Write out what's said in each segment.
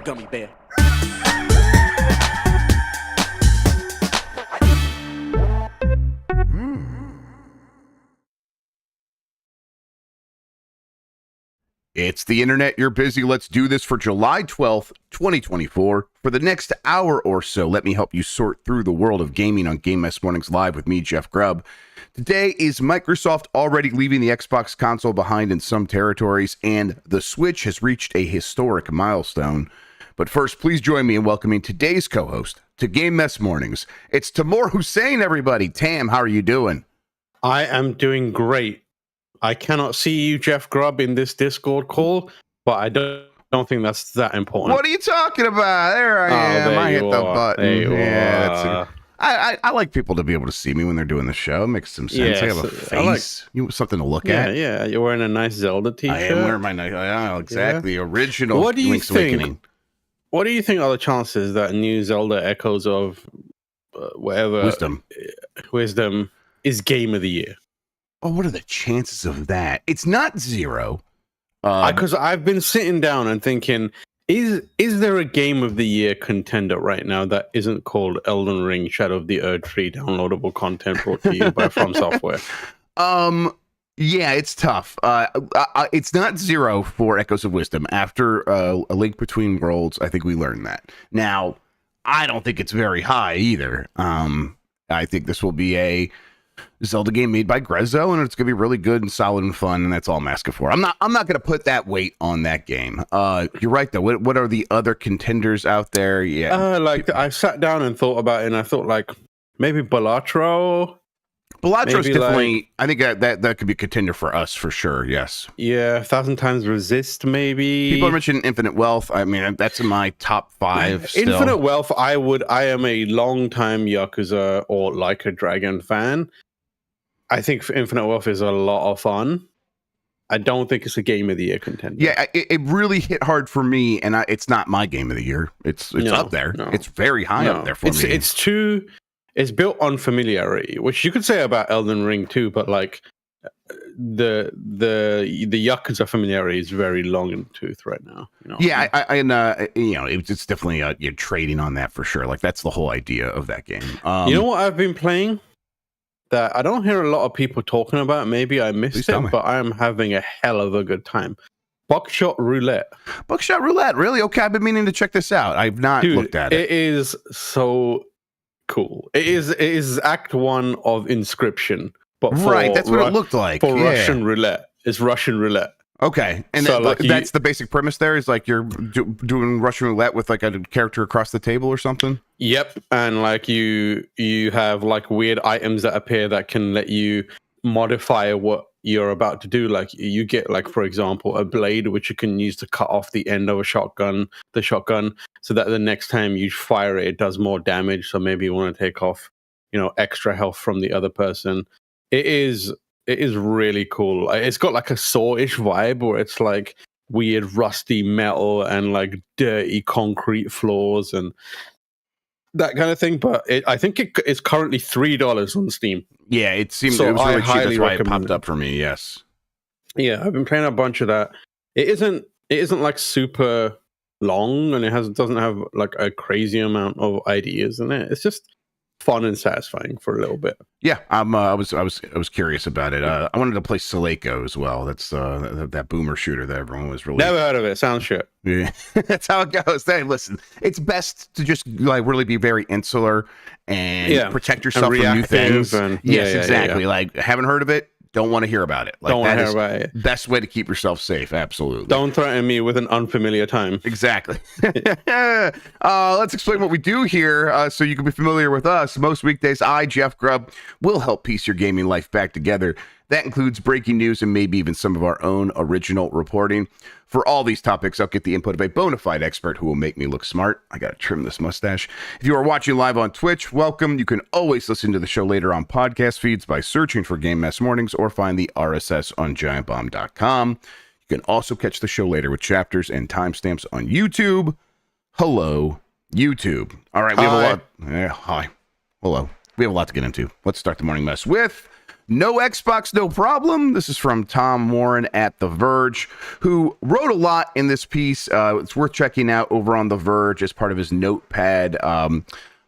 gummy bear. It's the internet. You're busy. Let's do this for July 12th, 2024. For the next hour or so, let me help you sort through the world of gaming on Game Mess Mornings Live with me, Jeff Grubb. Today is Microsoft already leaving the Xbox console behind in some territories, and the Switch has reached a historic milestone. But first, please join me in welcoming today's co-host to Game Mess Mornings. It's Tamoor Hussain, everybody. Tam, how are you doing? I am doing great. I cannot see you, Jeff Grubb, in this Discord call, but I don't think that's that important. What are you talking about? There I am. I hit the button. I like people to be able to see me when they're doing the show. It makes some sense. Yes, I have a face. Something to look at. Yeah, you're wearing a nice Zelda t-shirt. I am wearing my nice, exactly, original what do you Link's think, Awakening. What do you think are the chances that new Zelda Echoes of Wisdom is Game of the Year? Oh, what are the chances of that? It's not zero. Because I've been sitting down and thinking, is there a Game of the Year contender right now that isn't called Elden Ring Shadow of the Erdtree downloadable content brought to you by From Software? Yeah, it's tough. It's not zero for Echoes of Wisdom. After A Link Between Worlds, I think we learned that. Now, I don't think it's very high either. I think this will be a Zelda game made by Grezzo, and it's gonna be really good and solid and fun, and that's all I'm asking for. I'm not gonna put that weight on that game. You're right though. What are the other contenders out there? Yeah, I sat down and thought about it, and I thought like maybe Balatro. Balatro's definitely. I think that could be a contender for us for sure. Yes. Yeah, 1,000 Times Resist maybe. People are mentioning Infinite Wealth. I mean, that's in my top 5. Still. Infinite Wealth. I am a long-time Yakuza or Like a Dragon fan. I think Infinite Wealth is a lot of fun. I don't think it's a Game of the Year contender. Yeah, it really hit hard for me, and it's not my Game of the Year. It's up there. No. It's very high up there for me. It's built on familiarity, which you could say about Elden Ring too, but like the Yakuza familiarity is very long in the tooth right now. You know? Yeah, it's definitely you're trading on that for sure. Like that's the whole idea of that game. You know what I've been playing that I don't hear a lot of people talking about? Maybe I missed it, but I am having a hell of a good time. Buckshot Roulette. Buckshot Roulette, really? Okay, I've been meaning to check this out. I've not looked at it. It is so cool. It is Act 1 of Inscription, but that's what it looked like for Russian roulette. It's Russian roulette. Okay, and so, that's the basic premise. There is like you're doing Russian roulette with like a character across the table or something. Yep, and like you have like weird items that appear that can let you modify what you're about to do. Like you get like, for example, a blade which you can use to cut off the end of the shotgun, so that the next time you fire it, it does more damage. So maybe you want to take off, extra health from the other person. It is really cool. It's got like a Saw-ish vibe where it's like weird rusty metal and like dirty concrete floors and that kind of thing. But I think it's currently $3 on Steam. Yeah, it seems it was really cheap. That's why it popped up for me. Yes. Yeah, I've been playing a bunch of that. It isn't like super long, and it doesn't have like a crazy amount of ideas in it. It's just fun and satisfying for a little bit. Yeah, I was curious about it. I wanted to play Suleiko as well. That's that boomer shooter that everyone was really never heard of it. Sounds shit. Yeah, that's how it goes. Hey, listen, it's best to just like really be very insular and protect yourself from new things. Yes, exactly. Like haven't heard of it. Don't want to hear about it. Like, don't want to hear about it. Best way to keep yourself safe. Absolutely. Don't threaten me with an unfamiliar time. Exactly. Let's explain what we do here so you can be familiar with us. Most weekdays, I, Jeff Grubb, will help piece your gaming life back together. That includes breaking news and maybe even some of our own original reporting. For all these topics, I'll get the input of a bona fide expert who will make me look smart. I got to trim this mustache. If you are watching live on Twitch, welcome. You can always listen to the show later on podcast feeds by searching for Game Mess Mornings or find the RSS on giantbomb.com. You can also catch the show later with chapters and timestamps on YouTube. Hello, YouTube. All right, we have a lot. Hi. Hello. We have a lot to get into. Let's start the morning mess with No Xbox, no problem. This is from Tom Warren at The Verge, who wrote a lot in this piece. It's worth checking out over on The Verge as part of his Notepad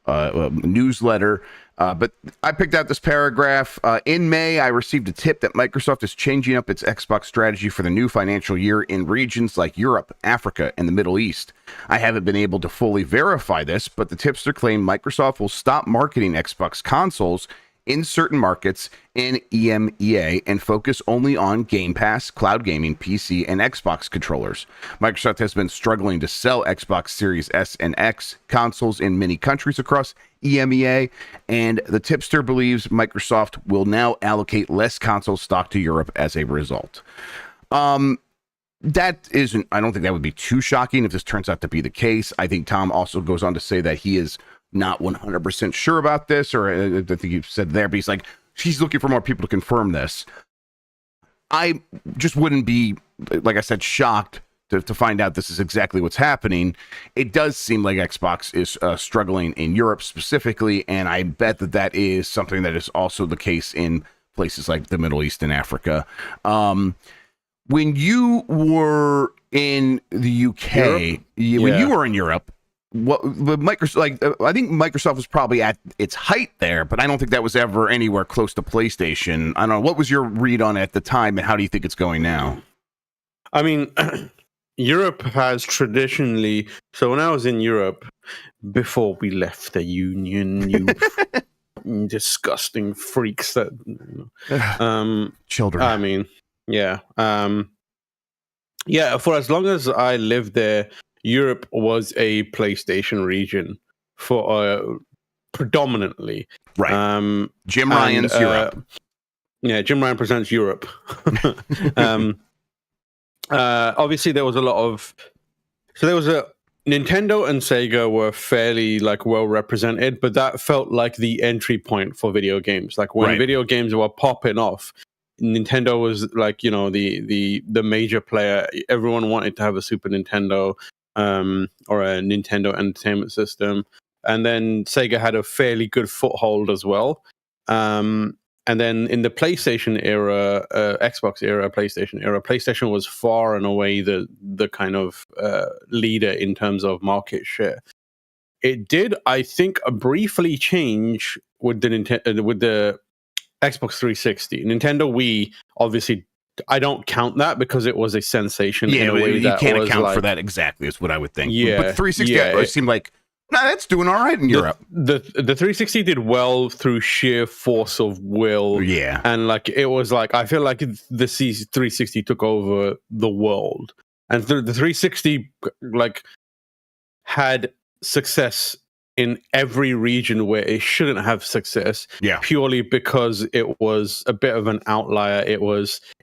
newsletter. But I picked out this paragraph. In May, I received a tip that Microsoft is changing up its Xbox strategy for the new financial year in regions like Europe, Africa, and the Middle East. I haven't been able to fully verify this, but the tipster claim Microsoft will stop marketing Xbox consoles in certain markets in EMEA and focus only on Game Pass, cloud gaming, PC, and Xbox controllers. Microsoft has been struggling to sell Xbox Series S and X consoles in many countries across EMEA, and the tipster believes Microsoft will now allocate less console stock to Europe as a result. That isn't, I don't think that would be too shocking if this turns out to be the case. I think Tom also goes on to say that he is not 100% sure about this, or I think you said there, but he's like, he's looking for more people to confirm this. I just wouldn't be, like I said, shocked to find out this is exactly what's happening. It does seem like Xbox is struggling in Europe specifically, and I bet that is something that is also the case in places like the Middle East and Africa. When you were in the UK, when you were in Europe, what Microsoft, like, I think Microsoft was probably at its height there, but I don't think that was ever anywhere close to PlayStation. I don't know. What was your read on it at the time, and how do you think it's going now? I mean, Europe has traditionally. So when I was in Europe, before we left the Union, you disgusting freaks that children. I mean, yeah, yeah. For as long as I lived there, Europe was a PlayStation region for predominantly. Right. Jim Ryan's Europe. Yeah, Jim Ryan presents Europe. Obviously, there was a lot of. So there was a Nintendo and Sega were fairly like well represented, but that felt like the entry point for video games. Like when video games were popping off, Nintendo was like, you know, the major player. Everyone wanted to have a Super Nintendo or a Nintendo Entertainment System, and then Sega had a fairly good foothold as well. And then in the PlayStation era, Xbox era, PlayStation was far and away the kind of leader in terms of market share. It did, I think, briefly change with the Xbox 360. Nintendo Wii, obviously, I don't count that because it was a sensation. Yeah, in a way you that can't was account like, for that exactly, is what I would think. Yeah, but 360 seemed like, nah, that's doing all right in Europe. The 360 did well through sheer force of will. Yeah. And like it was like, I feel like the 360 took over the world. And the 360 like had success in every region where it shouldn't have success. Yeah. Purely because it was a bit of an outlier.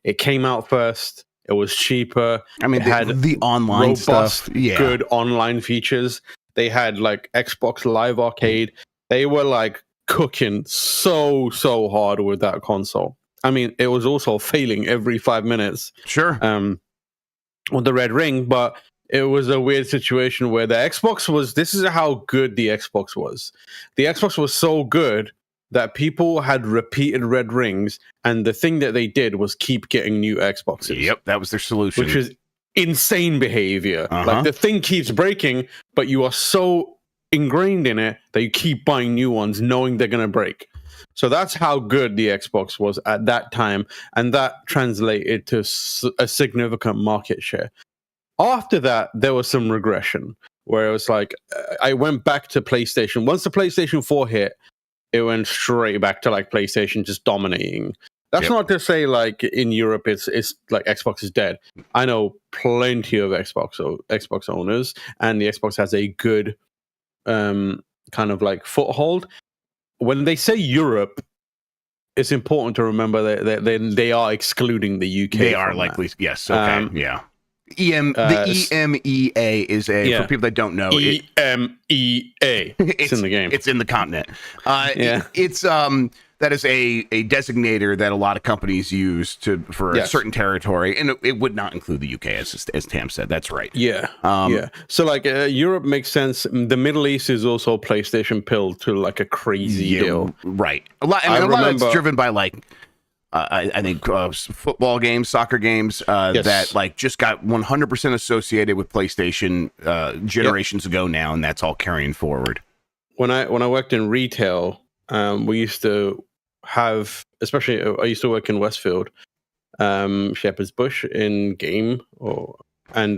It came out first. It was cheaper. I mean, it had the online robust, stuff. Yeah. Good online features. They had like Xbox Live Arcade. They were like cooking so hard with that console. I mean, it was also failing every 5 minutes. Sure. With the red ring, but it was a weird situation where the Xbox was. This is how good the Xbox was. The Xbox was so good that people had repeated red rings, and the thing that they did was keep getting new Xboxes. Yep, that was their solution. Which is insane behavior. Like the thing keeps breaking, but you are so ingrained in it that you keep buying new ones knowing they're going to break. So that's how good the Xbox was at that time, and that translated to a significant market share. After that, there was some regression where it was like, I went back to PlayStation. Once the PlayStation 4 hit, it went straight back to like PlayStation just dominating. That's not to say like in Europe it's like Xbox is dead. I know plenty of Xbox owners, and the Xbox has a good kind of like foothold. When they say Europe, it's important to remember that they are excluding the UK. They are likely, yes. Okay, yeah. The EMEA is for people that don't know. EMEA. It's in the game. It's in the continent. It's that is a designator that a lot of companies use for a certain territory, and it would not include the UK, as Tam said. That's right. Yeah. So like Europe makes sense. The Middle East is also PlayStation pilled to like a crazy deal. Right. A lot of it's driven by like I think football games, soccer games Yes. that like just got 100% associated with PlayStation generations ago now, and that's all carrying forward. When I worked in retail, we used to have, especially I used to work in Westfield, Shepherd's Bush in game, and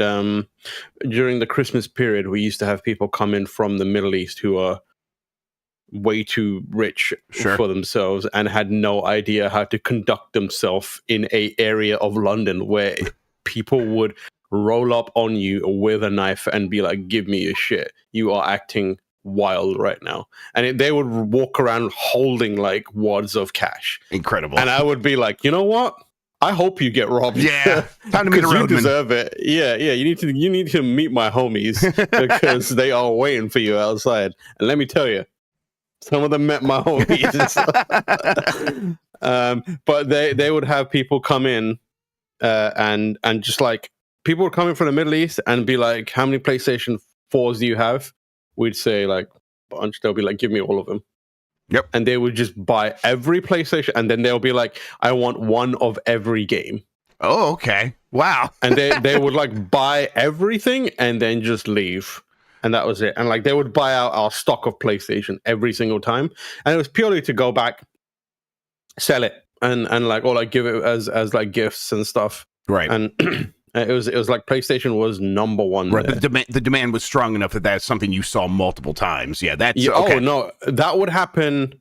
during the Christmas period, we used to have people come in from the Middle East who are way too rich for themselves and had no idea how to conduct themselves in a area of London where people would roll up on you with a knife and be like, give me your shit, you are acting wild right now. And they would walk around holding like wads of cash. Incredible. And I would be like, you know what, I hope you get robbed. Yeah, time to meet a you roadman. deserve it. Yeah, you need to meet my homies because they are waiting for you outside. And let me tell you, some of them met my homies. But they would have people come in and just like people would come in from the Middle East and be like, how many PlayStation 4s do you have? We'd say like a bunch. They'll be like, give me all of them. Yep. And they would just buy every PlayStation, and then they'll be like, I want one of every game. Oh, okay. Wow. And they would like buy everything and then just leave. And that was it. And like they would buy out our stock of PlayStation every single time. And it was purely to go back, sell it, and like, or like give it as like gifts and stuff. Right. And it was like PlayStation was number one. Right. There. The demand was strong enough that that's something you saw multiple times. Yeah. That's okay. Oh no, that would happen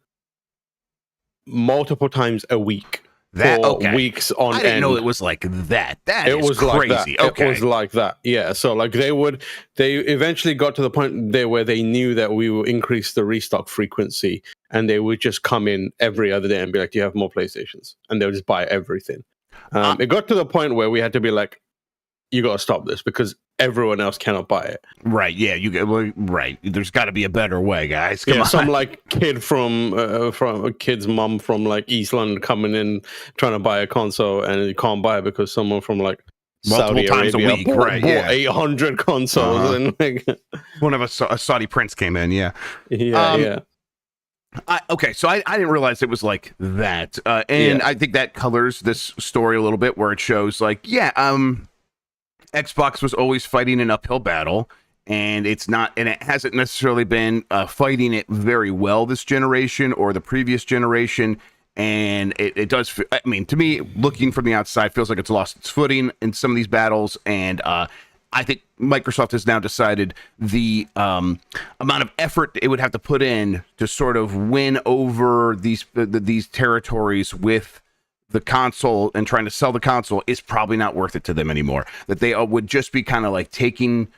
multiple times a week. Weeks on end. I didn't know it was like that. It was crazy. Like that. Okay. It was like that. Yeah. So like they eventually got to the point there where they knew that we will increase the restock frequency, and they would just come in every other day and be like, do you have more PlayStations? And they would just buy everything. It got to the point where we had to be like, you got to stop this because everyone else cannot buy it. Right. Yeah. Right. There's got to be a better way, guys. Come on. Some like kid from a kid's mum from like East London coming in trying to buy a console, and you can't buy it because someone from like multiple Saudi times Arabia a week, bought 800 consoles, and like one of a Saudi prince came in. Yeah. Yeah. Okay, so I didn't realize it was like that, and I think that colors this story a little bit, where it shows like, Xbox was always fighting an uphill battle, and it hasn't necessarily been fighting it very well this generation or the previous generation, and it does. I mean, to me, looking from the outside, feels like it's lost its footing in some of these battles, and I think Microsoft has now decided the amount of effort it would have to put in to sort of win over these territories with the console and trying to sell the console is probably not worth it to them anymore. That they would just be kind of like taking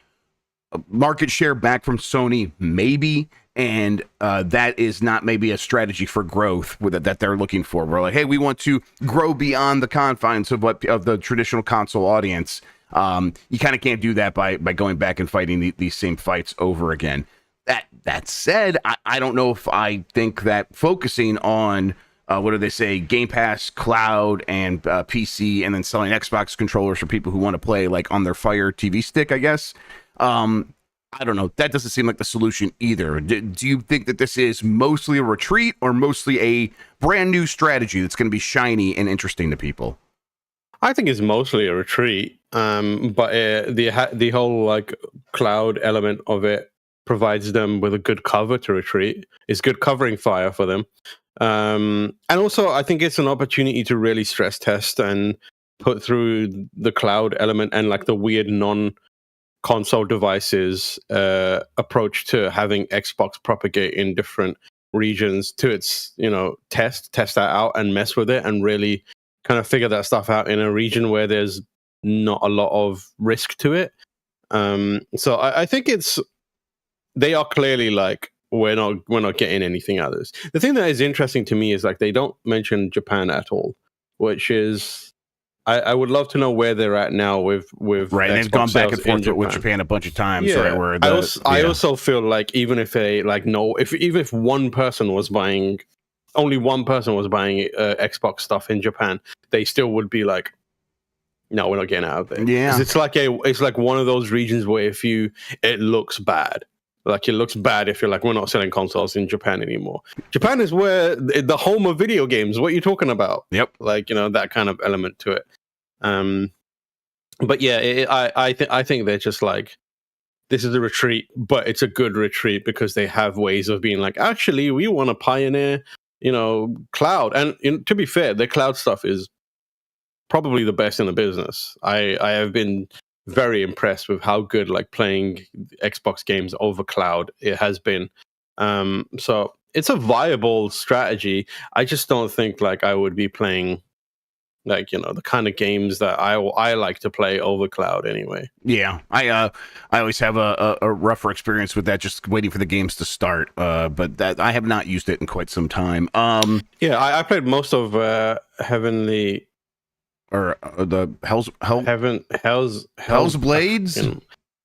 market share back from Sony, maybe, and that is not maybe a strategy for growth that they're looking for. We're like, hey, we want to grow beyond the confines of the traditional console audience. You kind of can't do that by going back and fighting these same fights over again. That said, I don't know if I think that focusing on what do they say, Game Pass, cloud, and PC, and then selling Xbox controllers for people who want to play like on their Fire TV stick, I guess. I don't know. That doesn't seem like the solution either. Do you think that this is mostly a retreat or mostly a brand new strategy that's going to be shiny and interesting to people? I think it's mostly a retreat, but the whole like cloud element of it provides them with a good cover to retreat. It's good covering fire for them, and also I think it's an opportunity to really stress test and put through the cloud element and like the weird non-console devices approach to having Xbox propagate in different regions to its test that out and mess with it and really kind of figure that stuff out in a region where there's not a lot of risk to it. So I think they are clearly like, we're not getting anything out of this. The thing that is interesting to me is like they don't mention Japan at all, which is I would love to know where they're at now with right. And they've gone back and forth with Japan a bunch of times. Yeah. Right, where I also feel like even if if one person was buying. Only one person was buying Xbox stuff in Japan, they still would be like, no, we're not getting out of there. Yeah. It's like one of those regions where it looks bad. Like it looks bad if you're like, we're not selling consoles in Japan anymore. Japan is where the home of video games. What are you talking about? Yep. Like, that kind of element to it. But yeah, I think they're just like, this is a retreat, but it's a good retreat because they have ways of being like, actually, we want to pioneer, cloud. And to be fair, the cloud stuff is probably the best in the business. I have been very impressed with how good like playing Xbox games over cloud it has been. So it's a viable strategy. I just don't think like I would be playing like the kind of games that I like to play over cloud anyway. Yeah, I always have a rougher experience with that, just waiting for the games to start. But that I have not used it in quite some time. Yeah, I played most of Heavenly. Or the Hell's Blades?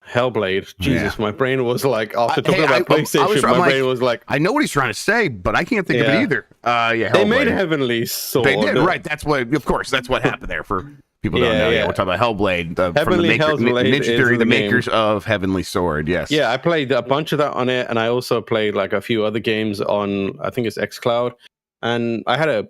Hellblade. Jesus, Yeah. my brain was like, after talking about PlayStation, my brain was like... I know what he's trying to say, but I can't think of it either. Yeah, they made Heavenly Sword. They did, right. That's what, of course, that's what happened there for people who don't know. Yeah, we're talking about Hellblade. From Ninja Theory, the makers of Heavenly Sword, yes. Yeah, I played a bunch of that on it, and I also played like a few other games on, I think it's xCloud, and I had a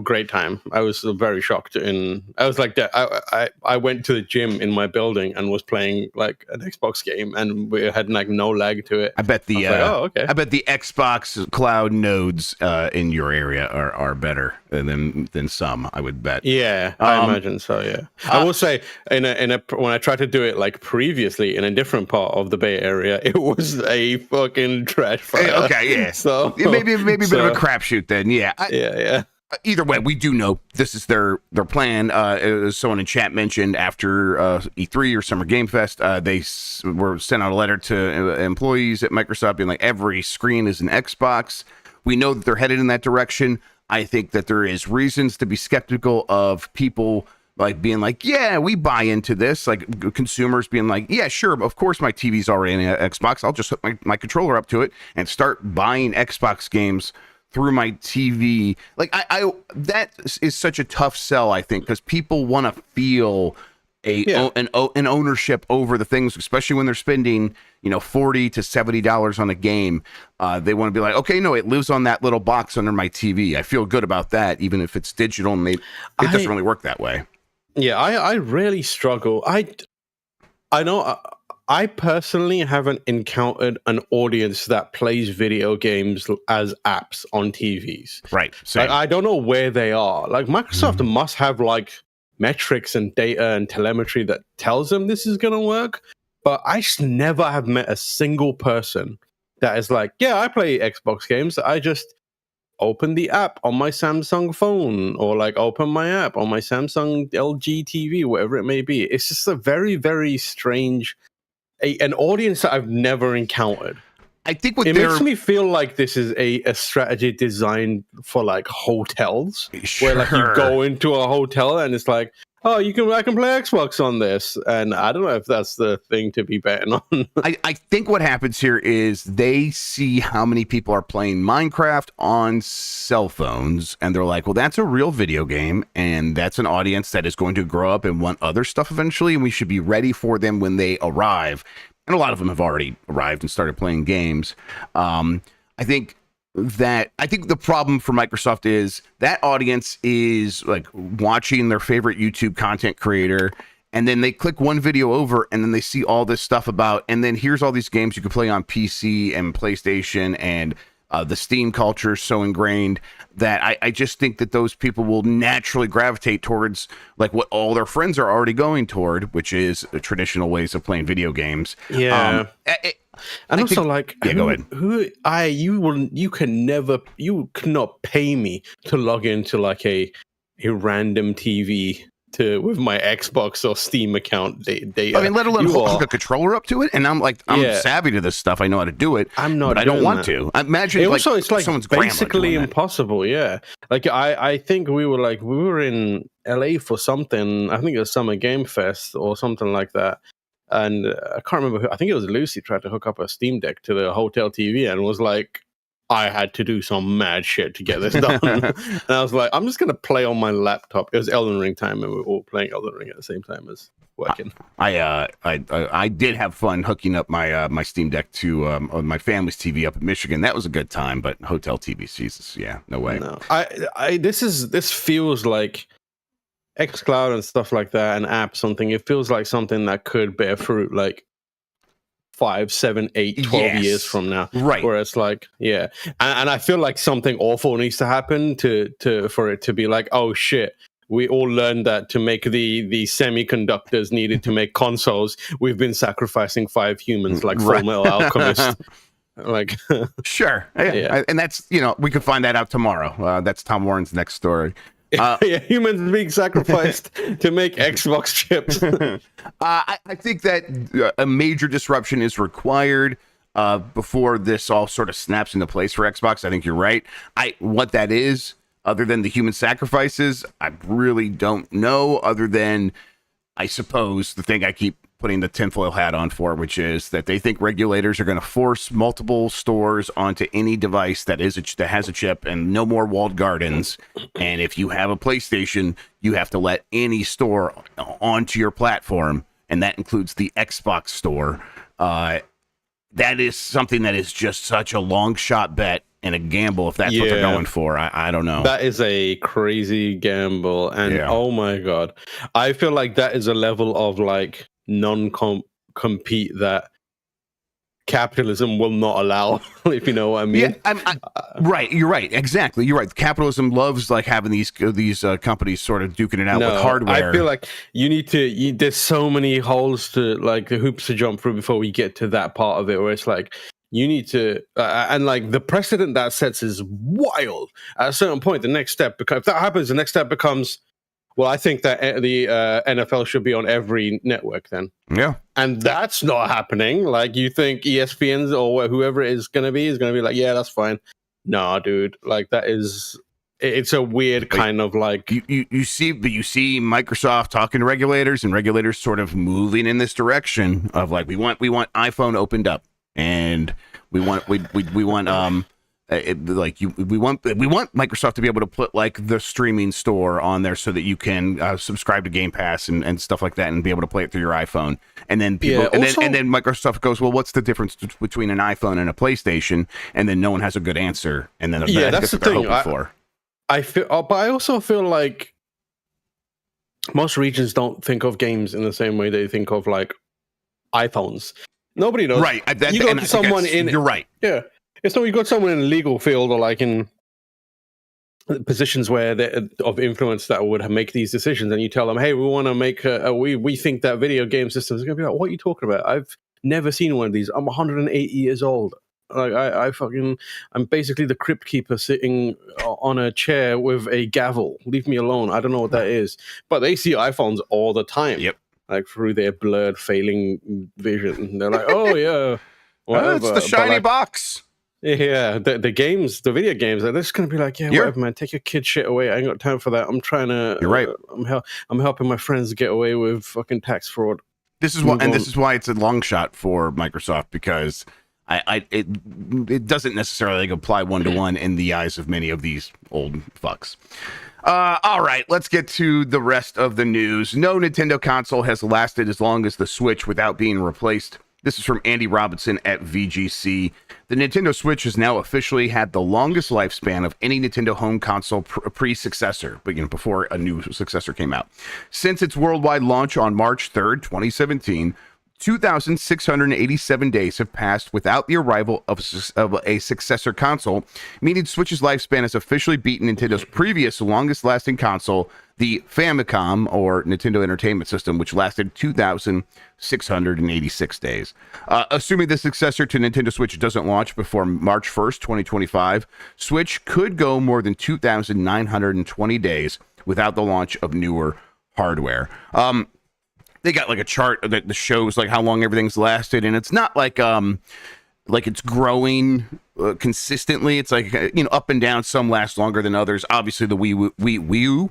great time. I was very shocked, and I was like, I went to the gym in my building and was playing like an Xbox game, and we had like no lag to it. I bet the okay. I bet the Xbox cloud nodes in your area are better than some. I would bet. Yeah, I imagine so. Yeah, I will say in a when I tried to do it like previously in a different part of the Bay Area, it was a fucking trash fire. Okay, yeah. So maybe a bit of a crapshoot then. Yeah. Yeah. Either way, we do know this is their plan. As someone in chat mentioned, after E3 or Summer Game Fest, they were sent out a letter to employees at Microsoft being like, every screen is an Xbox. We know that they're headed in that direction. I think that there is reasons to be skeptical of people like being like, yeah, we buy into this. Like consumers being like, yeah, sure, of course my TV's already in Xbox. I'll just hook my controller up to it and start buying Xbox games through my TV. Like I that is such a tough sell, I think, because people want to feel an ownership over the things, especially when they're spending $40 to $70 on a game. They want to be like, okay, no, it lives on that little box under my TV. I feel good about that, even if it's digital and it doesn't really work that way. Yeah, I really struggle. I know. I personally haven't encountered an audience that plays video games as apps on TVs. Right. Like, I don't know where they are. Like Microsoft must have like metrics and data and telemetry that tells them this is going to work. But I just never have met a single person that is like, yeah, I play Xbox games. I just open the app on my Samsung phone, or like open my app on my Samsung LG TV, whatever it may be. It's just a very, very strange... an audience that I've never encountered. I think makes me feel like this is a strategy designed for like hotels, where like you go into a hotel and it's like, oh, I can play Xbox on this, and I don't know if that's the thing to be betting on. I think what happens here is they see how many people are playing Minecraft on cell phones, and they're like, well, that's a real video game, and that's an audience that is going to grow up and want other stuff eventually, and we should be ready for them when they arrive. And a lot of them have already arrived and started playing games. I think the problem for Microsoft is that audience is like watching their favorite YouTube content creator, and then they click one video over and then they see all this stuff about, and then here's all these games you can play on PC and PlayStation, and the Steam culture is so ingrained that I just think that those people will naturally gravitate towards like what all their friends are already going toward, which is traditional ways of playing video games. Yeah. And also, go ahead. You cannot pay me to log into like a random TV with my Xbox or Steam account data. I mean, let alone hook a controller up to it. And I'm savvy to this stuff. I know how to do it. I'm not, but I don't want to. Imagine it's like someone's basically impossible. Yeah, like I think we were in LA for something. I think it was Summer Game Fest or something like that. And I can't remember who. I think it was Lucy tried to hook up a Steam Deck to the hotel TV and was like, I had to do some mad shit to get this done. And I was like, I'm just going to play on my laptop. It was Elden Ring time, and we were all playing Elden Ring at the same time as working. I did have fun hooking up my my Steam Deck to my family's TV up in Michigan. That was a good time, but hotel TV, Jesus, yeah, no way. No, this feels like xCloud and stuff like that, and app something. It feels like something that could bear fruit, like 5, 7, 8, 12 years from now, right? Where it's like, yeah, and I feel like something awful needs to happen for it to be like, oh shit, we all learned that to make the semiconductors needed to make consoles, we've been sacrificing 5 humans, like Full Metal Alchemist. Like, sure, yeah, and that's, you know, we could find that out tomorrow. That's Tom Warren's next story. Yeah, humans being sacrificed to make Xbox chips. I think that a major disruption is required before this all sort of snaps into place for Xbox. I think you're right. What that is, other than the human sacrifices, I really don't know, other than, I suppose, the thing I keep putting the tinfoil hat on for, which is that they think regulators are going to force multiple stores onto any device that has a chip, and no more walled gardens. And if you have a PlayStation, you have to let any store onto your platform, and that includes the Xbox store. That is something that is just such a long shot bet and a gamble if that's what they're going for. I don't know. That is a crazy gamble, and oh my god, I feel like that is a level of like non-compete that capitalism will not allow, if you know what I mean. Yeah, right. You're right. Exactly. You're right. Capitalism loves like having these companies sort of duking it out with hardware. I feel like there's so many holes to, like, the hoops to jump through before we get to that part of it, where it's like, you need to, and like the precedent that sets is wild. At a certain point, the next step, because if that happens, the next step becomes, well, I think that the NFL should be on every network then. Yeah. And that's not happening. Like, you think ESPN's or whoever it is going to be like, yeah, that's fine. Nah, dude. Like, it's a weird kind of like... You see Microsoft talking to regulators, and regulators sort of moving in this direction of like, we want iPhone opened up, and we want Microsoft to be able to put like the streaming store on there so that you can subscribe to Game Pass and stuff like that, and be able to play it through your iPhone. And then people, and then Microsoft goes, well, what's the difference between an iPhone and a PlayStation? And then no one has a good answer. And then that's the thing. I feel, but I also feel like most regions don't think of games in the same way they think of like iPhones. Nobody knows. Right. You go to someone in. You're right. Yeah. It's not, you got someone in the legal field or like in positions where of influence that would make these decisions, and you tell them, hey, we want to make we think that video game systems are going to be like, what are you talking about? I've never seen one of these. I'm 108 years old. Like, I'm basically the crypt keeper sitting on a chair with a gavel. Leave me alone. I don't know what that is. But they see iPhones all the time. Yep. Like through their blurred, failing vision. They're like, oh yeah, whatever. It's the shiny box. Yeah, the video games, they're just gonna be like, yeah, whatever, man. Take your kid shit away. I ain't got time for that. I'm trying to. You're right. I'm helping my friends get away with fucking tax fraud. This is why it's a long shot for Microsoft, because it doesn't necessarily apply 1-to-1 in the eyes of many of these old fucks. All right, let's get to the rest of the news. No Nintendo console has lasted as long as the Switch without being replaced. This is from Andy Robinson at VGC. The Nintendo Switch has now officially had the longest lifespan of any Nintendo home console pre-successor, but before a new successor came out. Since its worldwide launch on March 3rd, 2017, 2,687 days have passed without the arrival of a successor console, meaning Switch's lifespan has officially beaten Nintendo's previous longest-lasting console, the Famicom, or Nintendo Entertainment System, which lasted 2,686 days. Assuming the successor to Nintendo Switch doesn't launch before March 1st, 2025, Switch could go more than 2,920 days without the launch of newer hardware. They got like a chart that shows like how long everything's lasted, and it's not like like it's growing consistently. It's like up and down. Some last longer than others. Obviously, the Wii U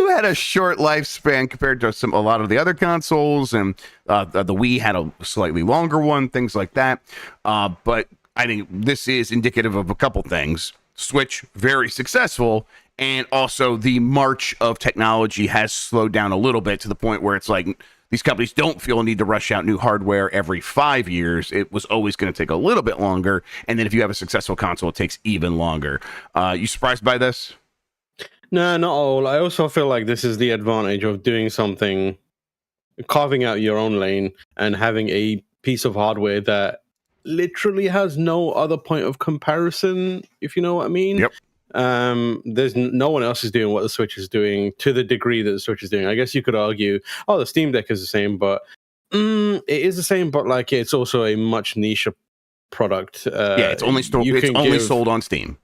had a short lifespan compared to a lot of the other consoles, and the Wii had a slightly longer one. Things like that. But I think this is indicative of a couple things. Switch, very successful, and also the march of technology has slowed down a little bit to the point where it's like these companies don't feel a need to rush out new hardware every 5 years. It was always going to take a little bit longer, and then if you have a successful console, it takes even longer. You surprised by this? No, not all. I also feel like this is the advantage of doing something, carving out your own lane, and having a piece of hardware that literally has no other point of comparison, if you know what I mean. Yep. There's no one else is doing what the Switch is doing to the degree that the Switch is doing. I guess you could argue, the Steam Deck is the same, but it is the same, but like it's also a much niche product. It's only sold on Steam.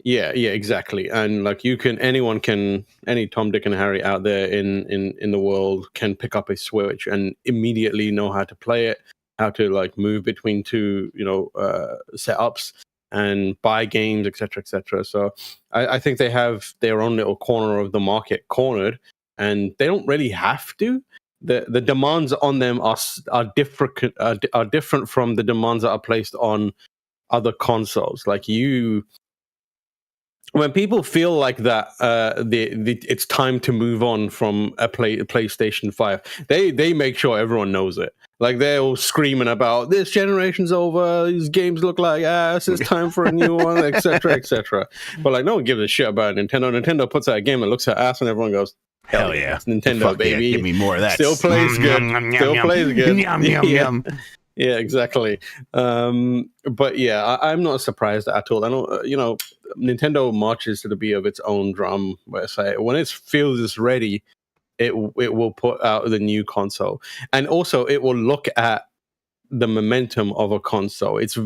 Yeah, exactly. And like any Tom, Dick, and Harry out there in the world can pick up a Switch and immediately know how to play it, how to like move between two, setups and buy games, etc., etc. So I think they have their own little corner of the market cornered, and they don't really have to. The demands on them are different from the demands that are placed on other consoles. Like when people feel like that, it's time to move on from a PlayStation 5. They make sure everyone knows it. Like they're all screaming about this generation's over. These games look like ass. It's time for a new one, etc., etc. But like no one gives a shit about Nintendo. Nintendo puts out a game that looks like ass, and everyone goes, "Hell yeah, it's Nintendo, fuck baby! Yeah, give me more of that. Still plays good. Still plays good. Yum. Yeah, exactly. But yeah, I'm not surprised at all. I don't, Nintendo marches to the beat of its own drum. Where it's like, when it feels it's ready, it will put out the new console, and also it will look at the momentum of a console. They're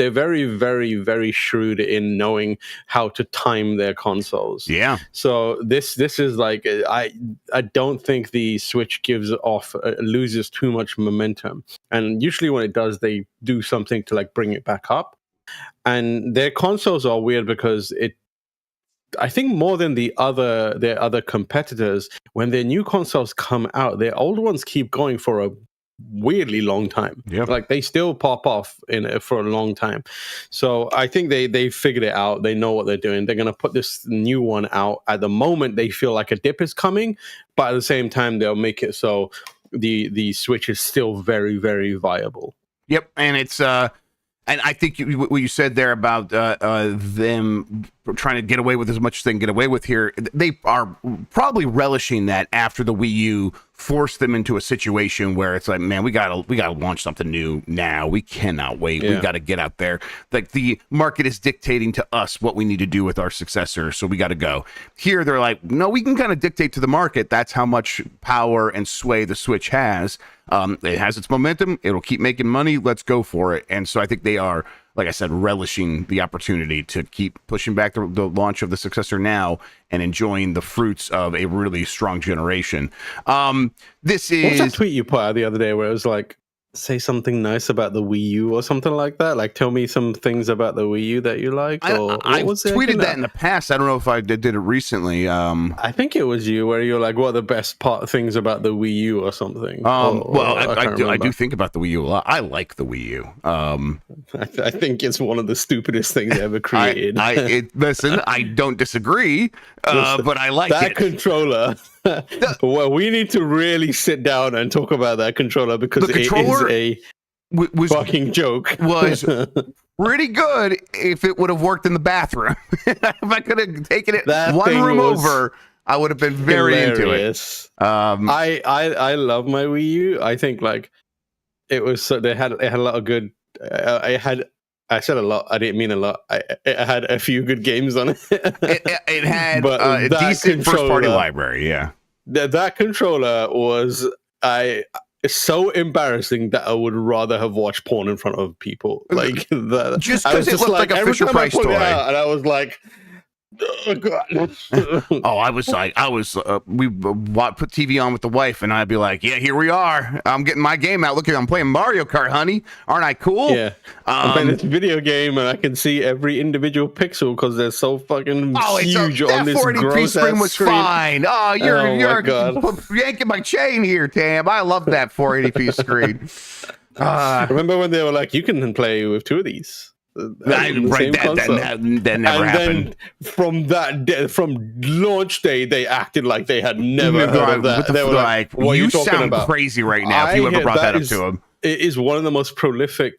very, very, very shrewd in knowing how to time their consoles. Yeah. So this is like I don't think the Switch loses too much momentum, and usually when it does, they do something to like bring it back up. And their consoles are weird because I think more than their other competitors, when their new consoles come out, their old ones keep going for a weirdly long time. Yep. Like they still pop off for a long time. So I think they figured it out. They know what they're doing. They're going to put this new one out at the moment they feel like a dip is coming, but at the same time they'll make it so the Switch is still very, very viable. Yep, and it's and I think what you said there about them trying to get away with as much as they can get away with here, they are probably relishing that after the Wii U forced them into a situation where it's like, man, we gotta launch something new now. We cannot wait. We gotta get out there. Like the market is dictating to us what we need to do with our successor, so we gotta go. Here they're like, no, we can kind of dictate to the market. That's how much power and sway the Switch has. It has its momentum. It'll keep making money. Let's go for it. And so I think they are, like I said, relishing the opportunity to keep pushing back the launch of the successor now and enjoying the fruits of a really strong generation. This is... What was that tweet you put out the other day where it was like, say something nice about the Wii U or something like that? Like, tell me some things about the Wii U that you like? Or I tweeted that in the past. I don't know if I did it recently. I think it was you where you're like, what are the best things about the Wii U or something? I do think about the Wii U a lot. I like the Wii U. I think it's one of the stupidest things ever created. Listen, I don't disagree, but I like that it. Controller. Well, we need to really sit down and talk about that controller because it is a fucking joke. Was pretty good if it would have worked in the bathroom. If I could have taken it one room over, I would have been very hilarious. into it. I love my Wii U. I think like it was so it had a lot of good. I said a lot. I didn't mean a lot. It had a few good games on it. It had a decent first-party library, yeah. That controller was so embarrassing that I would rather have watched porn in front of people. Like that. Just because it looked like a Fisher-Price toy. And I was like, Oh God. Oh, we put TV on with the wife, and I'd be like, "Yeah, here we are. I'm getting my game out. Look at, I'm playing Mario Kart, honey. Aren't I cool?" Yeah, I'm playing this video game, and I can see every individual pixel because they're so fucking huge on this 480p gross screen was screen. fine. Oh, you're God. yanking my chain here, Tam. I love that 480p screen. Remember when they were like, "You can play with two of these." That never happened. Then from launch day, they acted like they had never heard of that. They were like, "What you are you talking sound about?" crazy right now. If you ever brought that up to him, it is one of the most prolific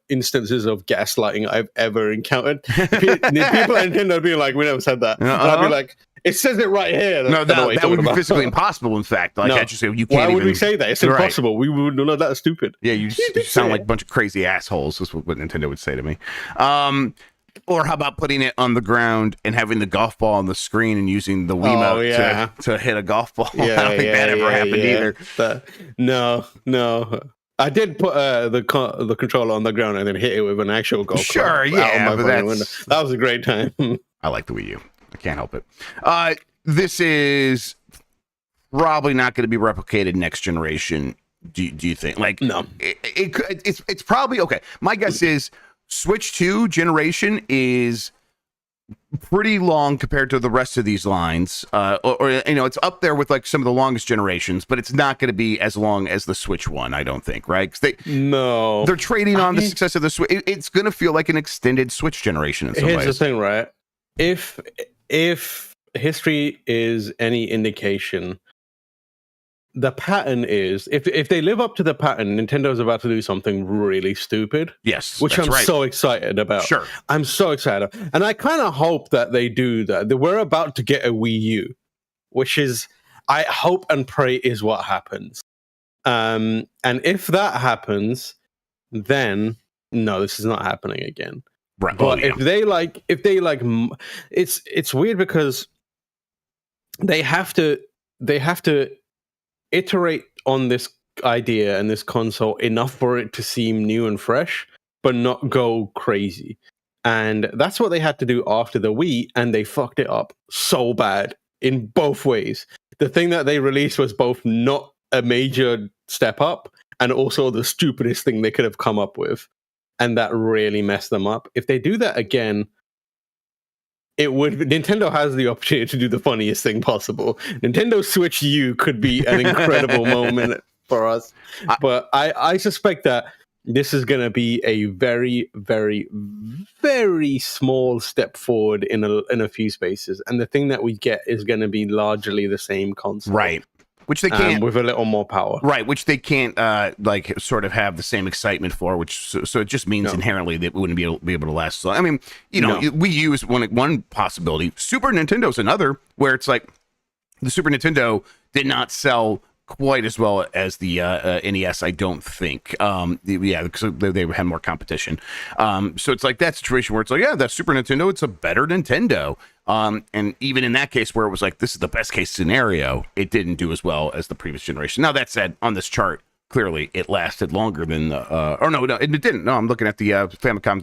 instances of gaslighting I've ever encountered. People at Nintendo being like, "We never said that," and I'd be like, "It says it right here." No, that would be physically impossible. In fact, like, I just say you can't. Why would we say that? It's impossible. Right. We would know that's stupid. Yeah, you sound like a bunch of crazy assholes. Is what Nintendo would say to me. Or how about putting it on the ground and having the golf ball on the screen and using the Wiimote to hit a golf ball? I don't think that ever happened either. No. I did put the controller on the ground and then hit it with an actual golf club. Yeah, but that was a great time. I like the Wii U. I can't help it. This is probably not going to be replicated next generation. Do you think? Like, no, it's probably okay. My guess is Switch 2 generation is pretty long compared to the rest of these lines, or it's up there with like some of the longest generations, but it's not going to be as long as the Switch 1, I don't think, right? Because they're trading on the success of the Switch. It's going to feel like an extended Switch generation in some ways. Here's the thing, right? If history is any indication, the pattern is if they live up to the pattern, Nintendo's about to do something really stupid. Yes, which I'm so excited about. Sure, I'm so excited, and I kind of hope that they do that. That we're about to get a Wii U, which is, I hope and pray, is what happens. And if that happens, then no, this is not happening again. Right. But if they like, it's weird because they have to iterate on this idea and this console enough for it to seem new and fresh, but not go crazy. And that's what they had to do after the Wii, and they fucked it up so bad in both ways. The thing that they released was both not a major step up and also the stupidest thing they could have come up with. And that really messed them up. If they do that again, Nintendo has the opportunity to do the funniest thing possible. Nintendo Switch U could be an incredible moment for us. But I suspect that this is going to be a very, very, very small step forward in a few spaces. And the thing that we get is going to be largely the same console. Right. Which they can't, with a little more power, right? Which they can't, sort of have the same excitement for. Which so it just means inherently that it wouldn't be able to last. So I mean, Wii U is one possibility. Super Nintendo's another, where it's like the Super Nintendo did not sell quite as well as the NES, I don't think. Because they had more competition. So it's like that situation where it's like, yeah, that Super Nintendo, it's a better Nintendo. And even in that case where it was like, this is the best case scenario, it didn't do as well as the previous generation. Now, that said, on this chart, clearly it lasted longer than it didn't. No, I'm looking at the Famicom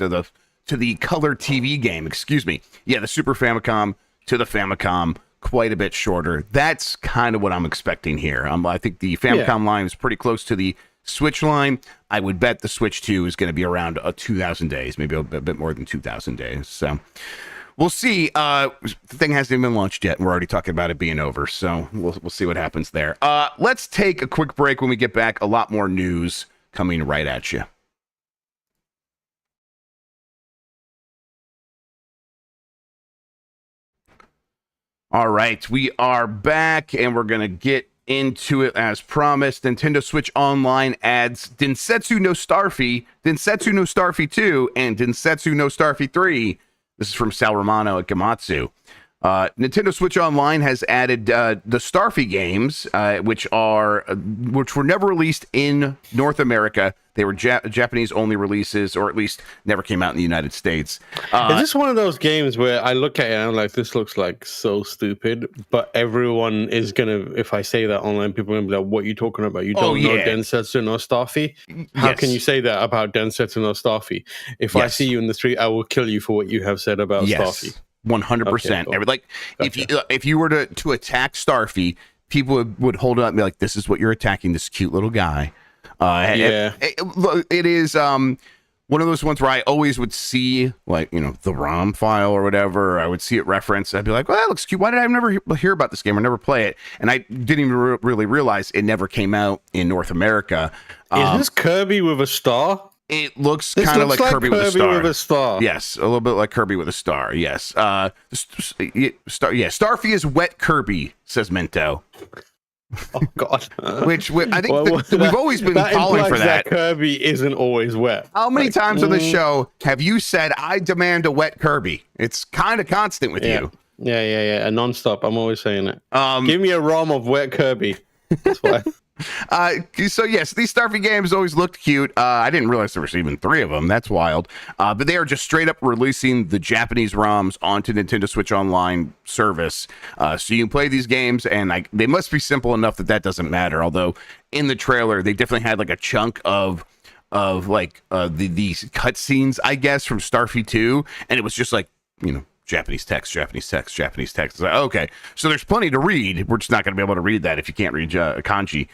to the color TV game, excuse me. Yeah, the Super Famicom to the Famicom, quite a bit shorter. That's kind of what I'm expecting here. I think the Famicom line is pretty close to the Switch line. I would bet the Switch 2 is going to be around 2,000 days, maybe a bit more than 2,000 days. So we'll see. The thing hasn't even been launched yet, and we're already talking about it being over. So we'll see what happens there. Let's take a quick break. When we get back, a lot more news coming right at you. All right, we are back, and we're going to get into it as promised. Nintendo Switch Online adds Densetsu no Starfy, Densetsu no Starfy 2, and Densetsu no Starfy 3. This is from Sal Romano at Gamatsu. Nintendo Switch Online has added the Starfy games, which were never released in North America. They were Japanese-only releases, or at least never came out in the United States. Is this one of those games where I look at it and I'm like, this looks like so stupid, but everyone is going to, if I say that online, people are going to be like, what are you talking about? You don't know Densetsu no Starfy? How can you say that about Densetsu no Starfy? If I see you in the street, I will kill you for what you have said about Starfy. 100%. Okay, cool. Like if you were to attack Starfy, people would hold it up and be like, "This is what you're attacking, this cute little guy." It is one of those ones where I always would see, like, the ROM file or whatever. I would see it referenced. I'd be like, "Well, that looks cute. Why did I never hear about this game or never play it?" And I didn't even really realize it never came out in North America. Is this Kirby with a star? It looks kind of like Kirby with a star. Yes, a little bit like Kirby with a star. Yes. Starfy is wet Kirby, says Mento. Oh God! Which I think we've always been calling for that. Kirby isn't always wet. How many times on the show have you said, "I demand a wet Kirby"? It's kind of constant with you. Yeah. Non-stop. I'm always saying it. Give me a ROM of wet Kirby. That's why. So yes, these Starfy games always looked cute. I didn't realize there was even 3 of them. That's wild. But they are just straight up releasing the Japanese ROMs onto Nintendo Switch Online service. So you can play these games, and they must be simple enough that doesn't matter. Although in the trailer, they definitely had like a chunk of like these cutscenes, I guess, from Starfy 2, and it was just like, Japanese text. It's like, okay, so there's plenty to read. We're just not going to be able to read that if you can't read kanji.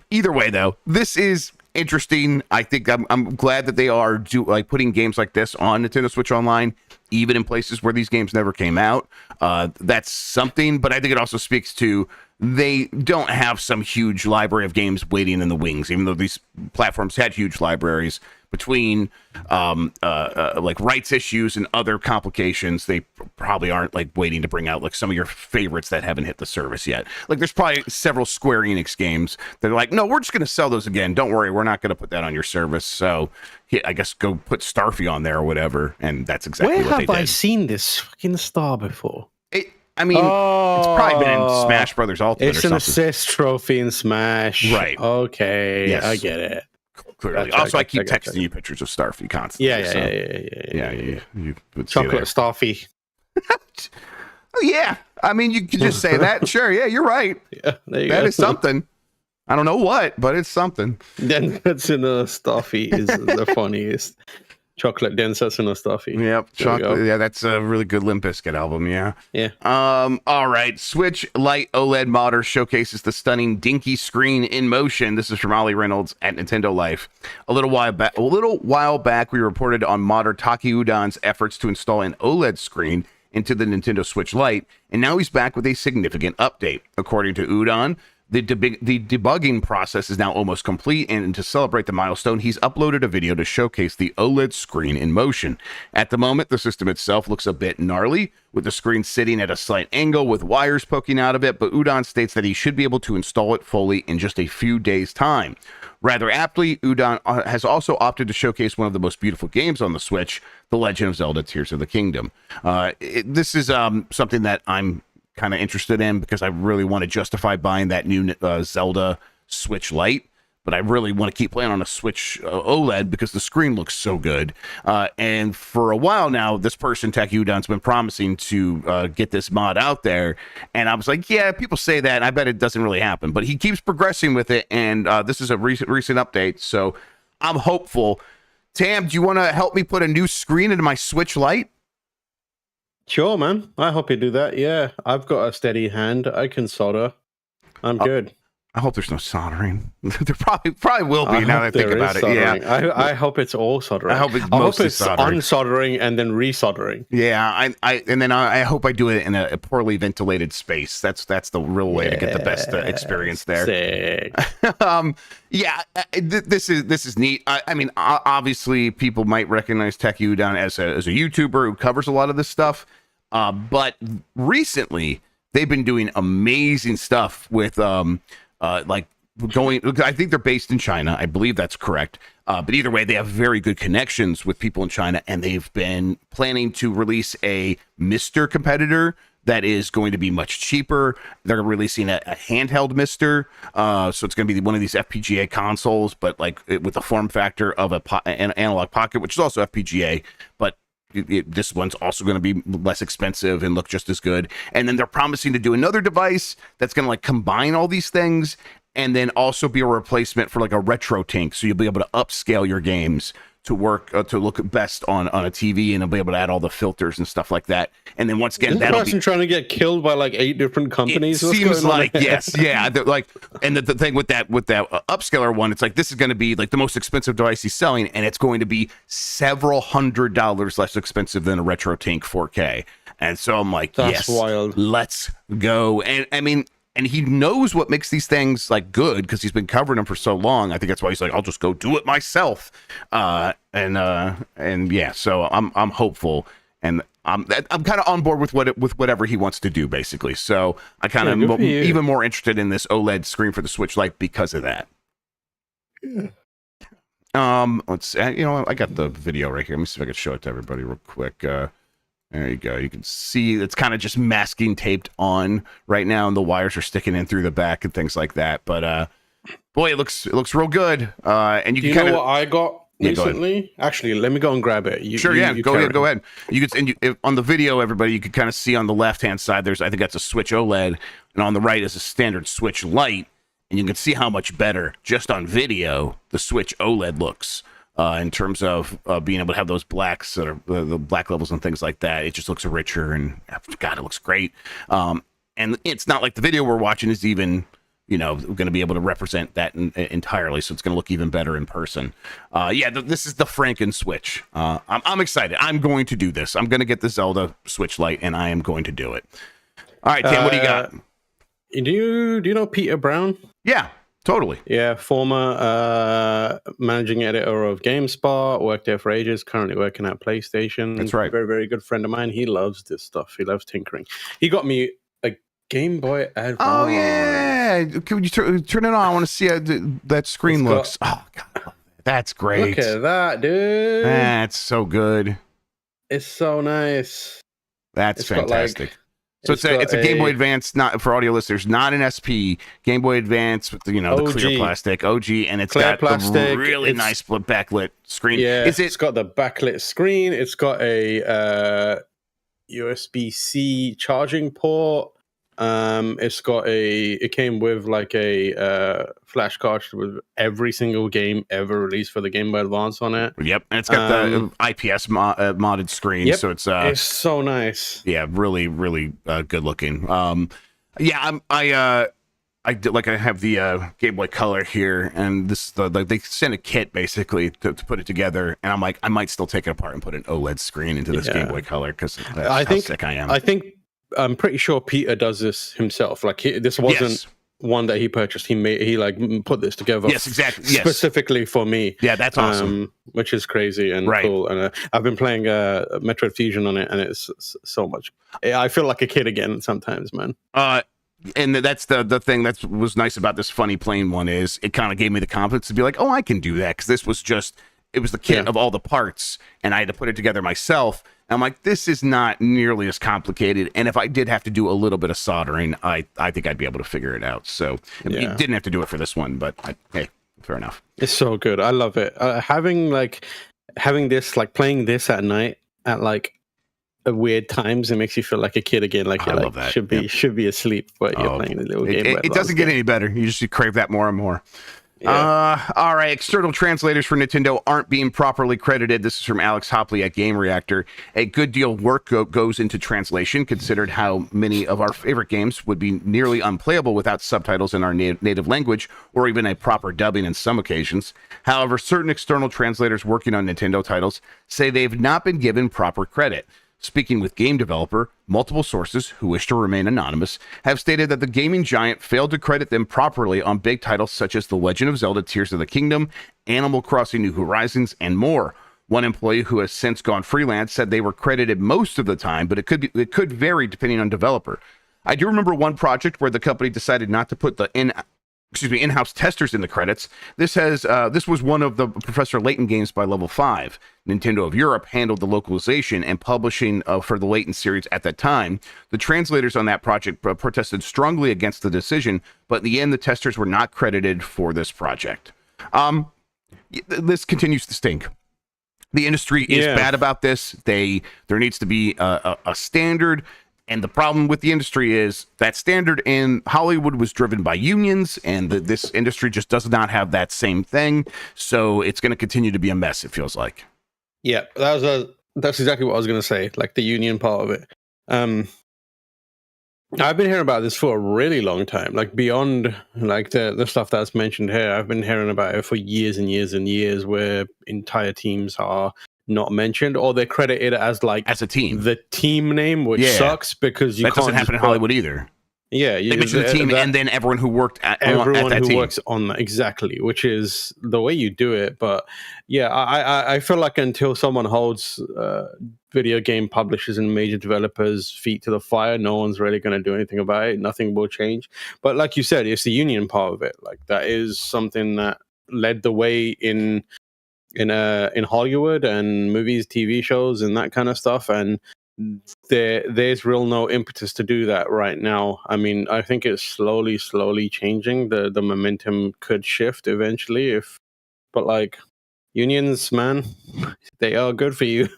Either way, though, this is interesting. I think I'm glad that they are putting games like this on Nintendo Switch Online, even in places where these games never came out. That's something, but I think it also speaks to they don't have some huge library of games waiting in the wings, even though these platforms had huge libraries. Between like rights issues and other complications, they probably aren't like waiting to bring out like some of your favorites that haven't hit the service yet. Like there's probably several Square Enix games that are like, no, we're just going to sell those again. Don't worry, we're not going to put that on your service. So I guess go put Starfy on there or whatever. And that's exactly what they did. Where have I seen this fucking star before? It's probably been in Smash Brothers Ultimate. It's an assist trophy in Smash. Right. Okay. Yes. I get it. Clearly. Also, I keep texting you pictures of Starfy constantly. Yeah. You would chocolate Starfy. Oh, yeah. I mean, you could just say that. Sure. Yeah, you're right. Yeah, there you go. That is something. I don't know what, but it's something. Densetsu no Starfy is the funniest. Chocolate Densetsu no Starfy. Yep, chocolate. Yeah, that's a really good Limp Bizkit album. Yeah. All right. Switch Lite OLED modder showcases the stunning dinky screen in motion. This is from Ollie Reynolds at Nintendo Life. A little while back, we reported on modder Taki Udon's efforts to install an OLED screen into the Nintendo Switch Lite, and now he's back with a significant update. According to Udon, the debugging process is now almost complete, and to celebrate the milestone, he's uploaded a video to showcase the OLED screen in motion. At the moment, the system itself looks a bit gnarly, with the screen sitting at a slight angle with wires poking out of it, but Udon states that he should be able to install it fully in just a few days' time. Rather aptly, Udon has also opted to showcase one of the most beautiful games on the Switch, The Legend of Zelda Tears of the Kingdom. This is something that I'm kind of interested in because I really want to justify buying that new Zelda Switch Lite, but I really want to keep playing on a Switch OLED because the screen looks so good. And for a while now, this person, Taki Udon's been promising to get this mod out there, and I was like, yeah, people say that, and I bet it doesn't really happen, but he keeps progressing with it, and this is a recent update, so I'm hopeful. Tam, do you want to help me put a new screen into my Switch Lite? Sure, man. I hope you do that. Yeah, I've got a steady hand. I can solder. I'm good. I hope there's no soldering. There probably will be now that I think about it. Soldering. Yeah, I hope it's all soldering. I hope it's soldering. Unsoldering and then resoldering. Yeah, I hope I do it in a poorly ventilated space. That's the real way to get the best experience there. Sick. This is neat. I mean, obviously, people might recognize Taki Udon as a YouTuber who covers a lot of this stuff, but recently they've been doing amazing stuff with I think they're based in China. I believe that's correct. But either way, they have very good connections with people in China, and they've been planning to release a Mister competitor that is going to be much cheaper. They're releasing a handheld Mister. So it's going to be one of these FPGA consoles, but with the form factor of an analog pocket, which is also FPGA, but this one's also going to be less expensive and look just as good. And then they're promising to do another device that's going to combine all these things and then also be a replacement for a retro tank. So you'll be able to upscale your games to work to look best on a TV, and it'll be able to add all the filters and stuff like that. And then once again, Is this person trying to get killed by like 8 different companies? It seems like yes, yeah. Like, and the thing with that upscaler one, it's like this is going to be like the most expensive device he's selling, and it's going to be several $100s less expensive than a RetroTink 4K. And so I'm like, that's yes, wild. Let's go. And I mean, and he knows what makes these things like good because he's been covering them for so long. I think that's why he's like, I'll just go do it myself. And yeah, so I'm hopeful, and I'm kind of on board with whatever he wants to do, basically. So I kind of even more interested in this OLED screen for the Switch Lite because of that. Yeah. Let's I got the video right here. Let me see if I can show it to everybody real quick. There you go. You can see it's kind of just masking taped on right now, and the wires are sticking in through the back and things like that. But boy, it looks real good. And you can know what I got recently? Actually, let me go and grab it. Go ahead. You can on the video, everybody, you can kind of see on the left hand side. I think that's a Switch OLED, and on the right is a standard Switch Lite, and you can see how much better just on video the Switch OLED looks. In terms of being able to have those blacks or the black levels and things like that. It just looks richer, and God, it looks great. And it's not like the video we're watching is even, going to be able to represent that entirely. So it's going to look even better in person. This is the Franken Switch. I'm excited. I'm going to do this. I'm going to get the Zelda Switch Lite, and I am going to do it. All right, Tim, what do you got? Do you know Peter Brown? Yeah. Totally. Yeah, former managing editor of GameSpot, worked there for ages, currently working at PlayStation. That's right. Very, very good friend of mine. He loves this stuff. He loves tinkering. He got me a Game Boy Advance. Oh, yeah. Can you turn it on? I want to see how that screen looks. Oh, God. That's great. Look at that, dude. That's so good. It's so nice. That's fantastic. So it's a Game Boy Advance, not for audio listeners, not an SP. Game Boy Advance with the clear plastic OG, and it's got the really nice backlit screen. Yeah, it's got the backlit screen. It's got a USB-C charging port. It came with like a flash cartridge with every single game ever released for the Game Boy Advance on it. Yep, and it's got the IPS modded screen, yep. So it's so nice. Yeah, really, really good looking. I have the Game Boy Color here, and they sent a kit basically to put it together, and I'm like, I might still take it apart and put an OLED screen into this Game Boy Color because that's how sick I am. I'm pretty sure Peter does this himself. Like this wasn't one that he purchased. He put this together. Yes, exactly. Specifically for me. Yeah, that's awesome. Which is crazy and cool. And I've been playing Metroid Fusion on it, and it's so much. I feel like a kid again sometimes, man. And that's the thing that was nice about this Funny Plane one is it kind of gave me the confidence to be like, oh, I can do that, because this was it was the kit of all the parts, and I had to put it together myself. I'm like, this is not nearly as complicated, and if I did have to do a little bit of soldering, I think I'd be able to figure it out. So you didn't have to do it for this one, but hey, fair enough. It's so good. I love it. Having this, like playing this at night at like a weird times, it makes you feel like a kid again. Like I love that. Should be asleep, but you're playing the little game. It doesn't get any better. You just crave that more and more. Yeah. All right. External translators for Nintendo aren't being properly credited. This is from Alex Hopley at Game Reactor. A good deal of work goes into translation, considered how many of our favorite games would be nearly unplayable without subtitles in our native language, or even a proper dubbing in some occasions. However, certain external translators working on Nintendo titles say they've not been given proper credit. Speaking with game developer, multiple sources, who wish to remain anonymous, have stated that the gaming giant failed to credit them properly on big titles such as The Legend of Zelda Tears of the Kingdom, Animal Crossing New Horizons, and more. One employee who has since gone freelance said they were credited most of the time, but it could vary depending on developer. I do remember one project where the company decided not to put the in-house testers in the credits. This was one of the Professor Layton games by Level 5. Nintendo of Europe handled the localization and publishing for the Layton series at that time. The translators on that project protested strongly against the decision, but in the end, the testers were not credited for this project. This continues to stink. The industry is bad about this. There needs to be a standard. And the problem with the industry is that standard in Hollywood was driven by unions, and this industry just does not have that same thing. So it's going to continue to be a mess, it feels like. Yeah, that's exactly what I was going to say, like the union part of it. I've been hearing about this for a really long time, like beyond like the stuff that's mentioned here. I've been hearing about it for years and years and years, where entire teams are not mentioned, or they're credited as like as a team, the team name, which sucks because you that can't doesn't happen in Hollywood either. Yeah, they mention the team and then everyone who worked at that who team. Works on that, exactly, which is the way you do it. But yeah, I feel like until someone holds video game publishers and major developers' feet to the fire, no one's really going to do anything about it. Nothing will change. But like you said, it's the union part of it. Like that is something that led the way in Hollywood and movies, TV shows, and that kind of stuff. And there's real no impetus to do that right now. I mean, I think it's slowly changing. The momentum could shift eventually, but like unions, man, they are good for you.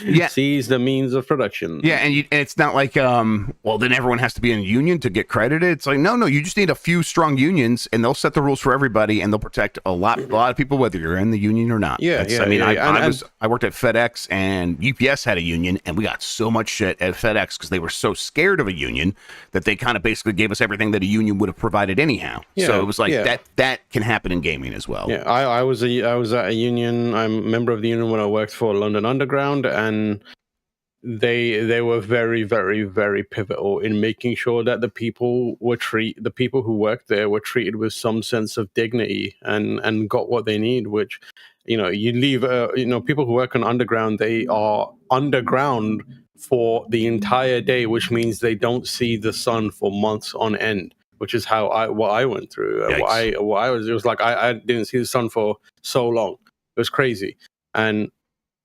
Yeah, seize the means of production. Yeah, and it's not like well, then everyone has to be in a union to get credited. It's like no, you just need a few strong unions, and they'll set the rules for everybody, and they'll protect a lot of people, whether you're in the union or not. Yeah, I mean, I worked at FedEx, and UPS had a union, and we got so much shit at FedEx because they were so scared of a union that they kind of basically gave us everything that a union would have provided anyhow. Yeah, so it was like that can happen in gaming as well. Yeah, I was at a union. I'm a member of the union when I worked for London Underground. And they were very, very, very pivotal in making sure that the people who worked there were treated with some sense of dignity and got what they need. Which, you leave, people who work on underground, they are underground for the entire day, which means they don't see the sun for months on end. Which is what I went through. It was like I didn't see the sun for so long. It was crazy. And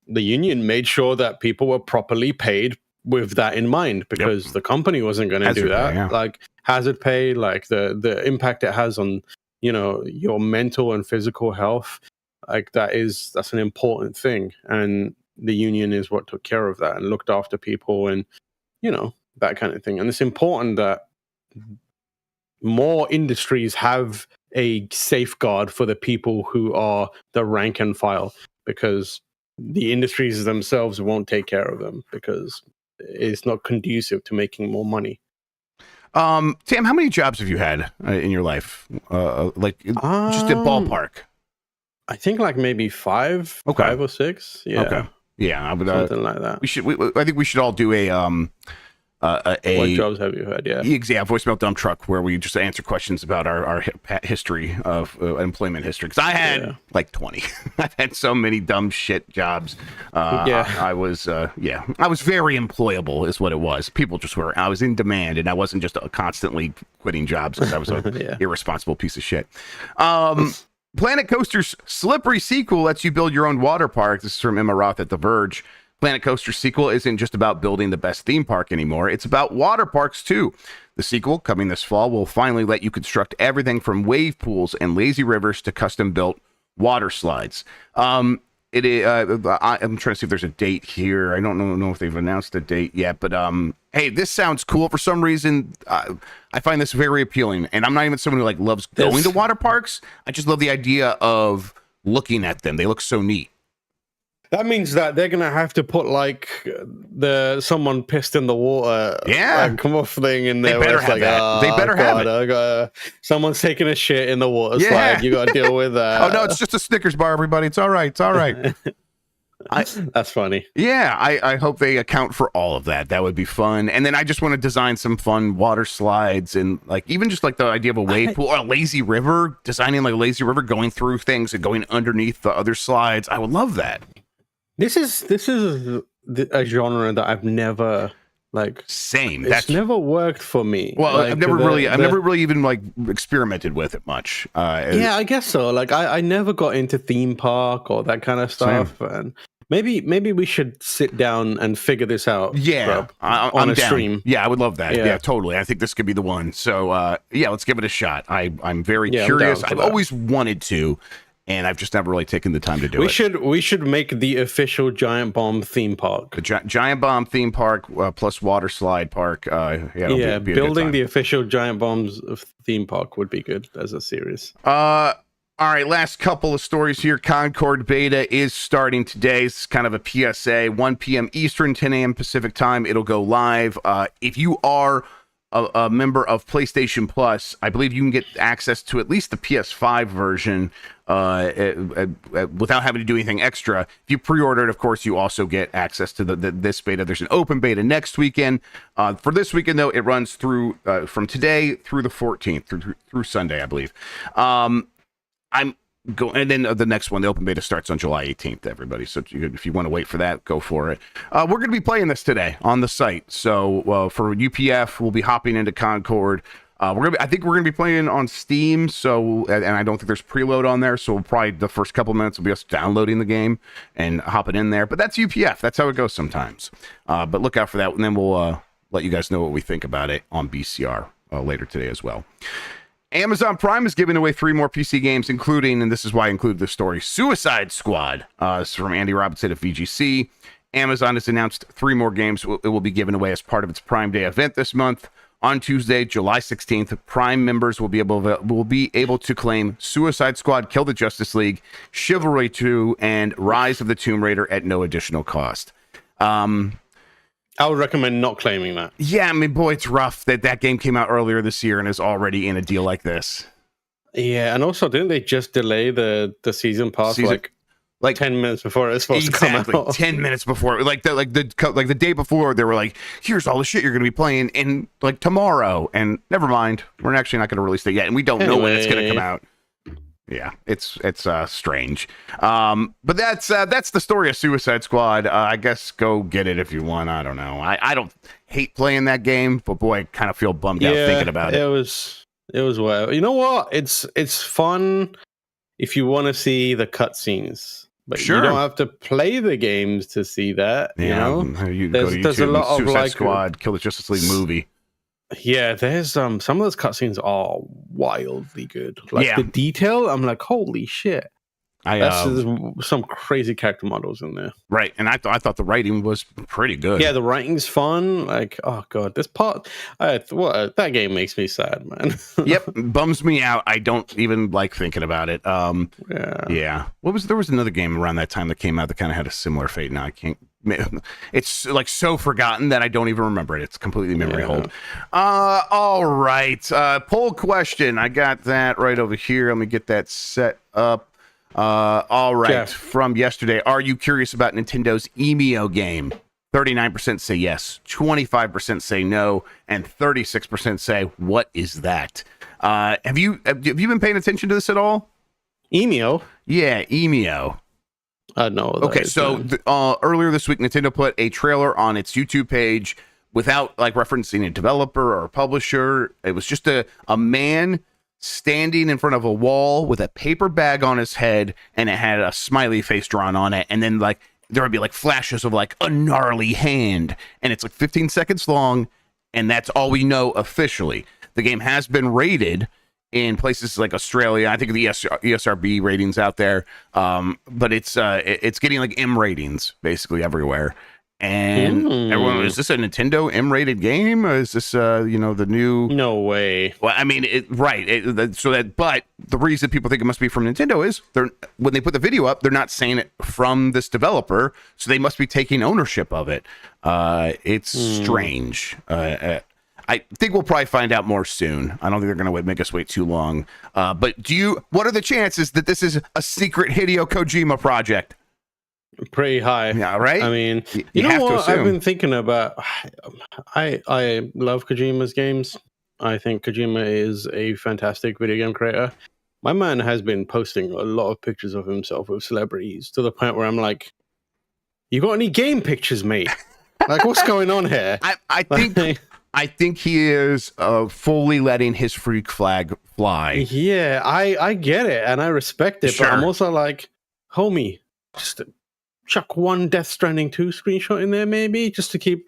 the union made sure that people were properly paid with that in mind, because the company wasn't going to do that. Pay, like hazard pay, like the impact it has on, your mental and physical health. Like that's an important thing. And the union is what took care of that and looked after people and, that kind of thing. And it's important that more industries have a safeguard for the people who are the rank and file, because the industries themselves won't take care of them because it's not conducive to making more money. Tam, how many jobs have you had in your life? Just a ballpark. I think like maybe 5 or 6. Yeah. Okay. Yeah, I would, something like that. I think we should all do what jobs have you had? Yeah, voicemail dump truck, where we just answer questions about our history of employment history. Because I had like 20. I've had so many dumb shit jobs. I was very employable, is what it was. People just were. I was in demand, and I wasn't just constantly quitting jobs because I was an irresponsible piece of shit. Planet Coaster's Slippery sequel lets you build your own water park. This is from Emma Roth at The Verge. Planet Coaster sequel isn't just about building the best theme park anymore. It's about water parks, too. The sequel, coming this fall, will finally let you construct everything from wave pools and lazy rivers to custom-built water slides. I'm trying to see if there's a date here. I don't know if they've announced a date yet, but hey, this sounds cool. For some reason, I find this very appealing. And I'm not even someone who loves going to water parks. I just love the idea of looking at them. They look so neat. That means that they're gonna have to put someone pissed in the water, come off thing in there. They better have that. They better have it. Someone's taking a shit in the water slide. You got to deal with that. Oh no, it's just a Snickers bar, everybody. It's all right. It's all right. That's funny. Yeah, I hope they account for all of that. That would be fun. And then I just want to design some fun water slides and even just the idea of a wave pool or a lazy river. Designing a lazy river, going through things and going underneath the other slides. I would love that. This is a genre that I've never Same. It's never worked for me. Well, I've never really even experimented with it much. I guess so. I never got into theme park or that kind of stuff. Same. And maybe we should sit down and figure this out. Yeah, on a stream. Yeah, I would love that. Yeah, totally. I think this could be the one. So let's give it a shot. I'm very curious. I've always wanted to. and I've just never really taken the time to do it. We should make the official Giant Bomb theme park. The Giant Bomb theme park plus water slide park. Building the official Giant Bombs theme park would be good as a series. All right, last couple of stories here. Concord Beta is starting today. It's kind of a PSA. 1 p.m. Eastern, 10 a.m. Pacific time. It'll go live. If you are a member of PlayStation Plus, I believe you can get access to at least the PS5 version without having to do anything extra. If you pre-order it, of course, you also get access to this beta. There's an open beta next weekend. For this weekend, though, it runs through from today through the 14th, through Sunday, I believe. I'm going, and then the next one, the open beta starts on July 18th, everybody. So if you want to wait for that, go for it. We're going to be playing this today on the site. So for UPF, we'll be hopping into Concord. I think we're going to be playing on Steam. So, and I don't think there's preload on there. So probably the first couple minutes will be us downloading the game and hopping in there. But that's UPF. That's how it goes sometimes. But look out for that. And then we'll let you guys know what we think about it on BCR later today as well. Amazon Prime is giving away 3 more PC games, including, and this is why I included this story, Suicide Squad. This is from Andy Robinson of VGC. Amazon has announced 3 more games it will be given away as part of its Prime Day event this month. On Tuesday, July 16th, Prime members will be able to claim Suicide Squad, Kill the Justice League, Chivalry 2, and Rise of the Tomb Raider at no additional cost. I would recommend not claiming that. Yeah, I mean, boy, it's rough that game came out earlier this year and is already in a deal like this. Yeah, and also, didn't they just delay the season pass like 10 minutes before it was supposed to come out? 10 minutes before, like the day before, they were like, "Here's all the shit you're going to be playing in like tomorrow," and never mind, we're actually not going to release it yet, and we don't know when it's going to come out. Yeah, it's strange. But that's the story of Suicide Squad. I guess go get it if you want. I don't know. I don't hate playing that game, but boy, I kind of feel bummed out thinking about it. It was well. You know what? It's fun if you want to see the cutscenes, but you don't have to play the games to see that. Yeah, you know, you go to YouTube, there's a lot of Suicide Squad, Kill the Justice League movie. Yeah, there's some of those cutscenes are wildly good. Like the detail, I'm like, holy shit! There's some crazy character models in there. Right, and I thought the writing was pretty good. Yeah, the writing's fun. Like, oh god, this part, that game makes me sad, man. Yep, bums me out. I don't even like thinking about it. Yeah. There was another game around that time that came out that kind of had a similar fate. Now I can't. It's like so forgotten that I don't even remember it. It's completely memory hold. All right. Poll question. I got that right over here. Let me get that set up. All right. Jeff. From yesterday. Are you curious about Nintendo's EMEA game? 39% say yes, 25% say no, and 36% say, what is that? Have you been paying attention to this at all? EMEA? Yeah, EMEA. No. Okay, so earlier this week, Nintendo put a trailer on its YouTube page without like referencing a developer or a publisher. It was just a man standing in front of a wall with a paper bag on his head, and it had a smiley face drawn on it, and then like there would be like flashes of like a gnarly hand, and it's like 15 seconds long, and that's all we know officially. The game has been rated in places like Australia. I think the ESRB ratings out there, but it's getting like M ratings basically everywhere. And everyone, is this a Nintendo M-rated game? Or is this the new? No way. Well, I mean, but the reason people think it must be from Nintendo is when they put the video up, they're not saying it from this developer, so they must be taking ownership of it. It's strange. I think we'll probably find out more soon. I don't think they're going to make us wait too long. But what are the chances that this is a secret Hideo Kojima project? Pretty high. Yeah, right? I mean, you know what I've been thinking about? I love Kojima's games. I think Kojima is a fantastic video game creator. My man has been posting a lot of pictures of himself with celebrities to the point where I'm like, you got any game pictures, mate? Like, what's going on here? I think he is fully letting his freak flag fly. Yeah, I get it and I respect it, but I'm also like, homie, just chuck one Death Stranding 2 screenshot in there, maybe, just to keep